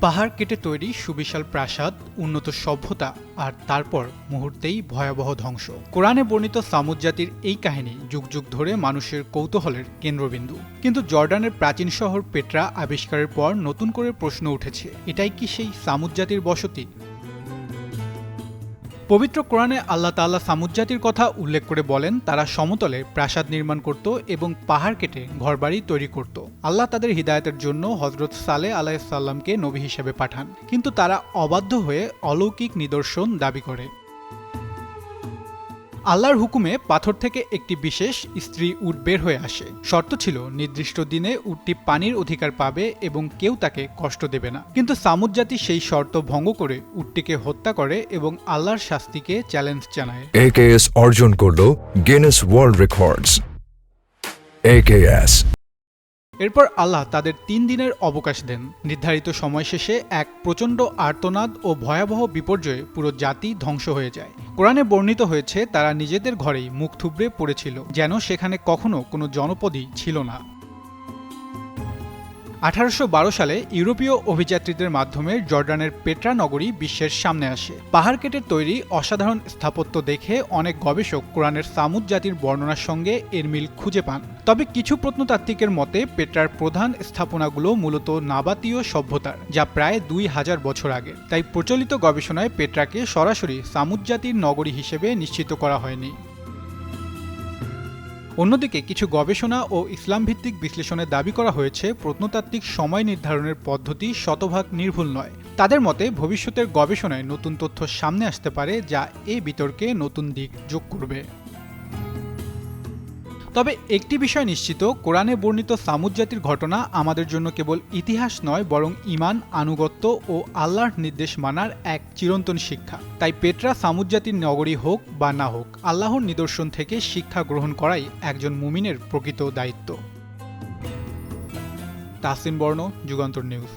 পাহাড় কেটে তৈরি সুবিশাল প্রাসাদ, উন্নত সভ্যতা, আর তারপর মুহূর্তেই ভয়াবহ ধ্বংস। কোরআনে বর্ণিত সামুদ জাতির এই কাহিনী যুগ যুগ ধরে মানুষের কৌতূহলের কেন্দ্রবিন্দু। কিন্তু জর্ডানের প্রাচীন শহর পেট্রা আবিষ্কারের পর নতুন করে প্রশ্ন উঠেছে, এটাই কি সেই সামুদ জাতির বসতি? পবিত্র কোরআনে আল্লাহ তাআলা সামুদ জাতির কথা উল্লেখ করে বলেন, তারা সমতলে প্রাসাদ নির্মাণ করত এবং পাহাড় কেটে ঘরবাড়ি তৈরি করত। আল্লাহ তাদের হিদায়াতের জন্য হযরত সালেহ আলাইহিস সালামকে নবী হিসেবে পাঠান, কিন্তু তারা অবাধ্য হয়ে অলৌকিক নিদর্শন দাবি করে। আল্লাহর হুকুমে পাথর থেকে একটি বিশেষ স্ত্রী উট বের হয়ে আসে। শর্ত ছিল নির্দিষ্ট দিনে উটটি পানির অধিকার পাবে এবং কেউ তাকে কষ্ট দেবে না। কিন্তু সামুদ জাতি সেই শর্ত ভঙ্গ করে উটটিকে হত্যা করে এবং আল্লাহর শাস্তিকে চ্যালেঞ্জ জানায়। AKS অর্জন করল গিনেস ওয়ার্ল্ড রেকর্ডস। AKS এরপর আল্লাহ তাদের 3 দিনের অবকাশ দেন। নির্ধারিত সময় শেষে এক প্রচণ্ড আর্তনাদ ও ভয়াবহ বিপর্যয়ে পুরো জাতি ধ্বংস হয়ে যায়। কোরআনে বর্ণিত হয়েছে, তারা নিজেদের ঘরেই মুখ থুবড়ে পড়েছিল, যেন সেখানে কখনো কোনো জনপদই ছিল না। 1812 সালে ইউরোপীয় অভিযাত্রীদের মাধ্যমে জর্ডানের পেট্রা নগরী বিশ্বের সামনে আসে। পাহাড় কেটে তৈরি অসাধারণ স্থাপত্য দেখে অনেক গবেষক কোরআনের সামুদ জাতির বর্ণনার সঙ্গে এর মিল খুঁজে পান। তবে কিছু প্রত্নতাত্ত্বিকের মতে পেট্রার প্রধান স্থাপনাগুলো মূলত নাবাতীয় সভ্যতার, যা প্রায় 2000 বছর আগের। তাই প্রচলিত গবেষণায় পেট্রাকে সরাসরি সামুদ জাতির নগরী হিসেবে নিশ্চিত করা হয়নি। অন্যদিকে কিছু গবেষণা ও ইসলাম ভিত্তিক বিশ্লেষণে দাবি করা হয়েছে, প্রত্নতাত্ত্বিক সময় নির্ধারণের পদ্ধতি শতভাগ নির্ভুল নয়। তাদের মতে ভবিষ্যতের গবেষণায় নতুন তথ্য সামনে আসতে পারে, যা এই বিতর্কে নতুন দিক যোগ করবে। তবে একটি বিষয় নিশ্চিত, কোরআনে বর্ণিত সামুদ জাতির ঘটনা আমাদের জন্য কেবল ইতিহাস নয়, বরং ঈমান, আনুগত্য ও আল্লাহর নির্দেশ মানার এক চিরন্তন শিক্ষা। তাই পেট্রা সামুদ জাতির নগরী হোক বা না হোক, আল্লাহর নিদর্শন থেকে শিক্ষা গ্রহণ করাই একজন মুমিনের প্রকৃত দায়িত্ব। তাসিম বর্ণ, যুগান্তর নিউজ।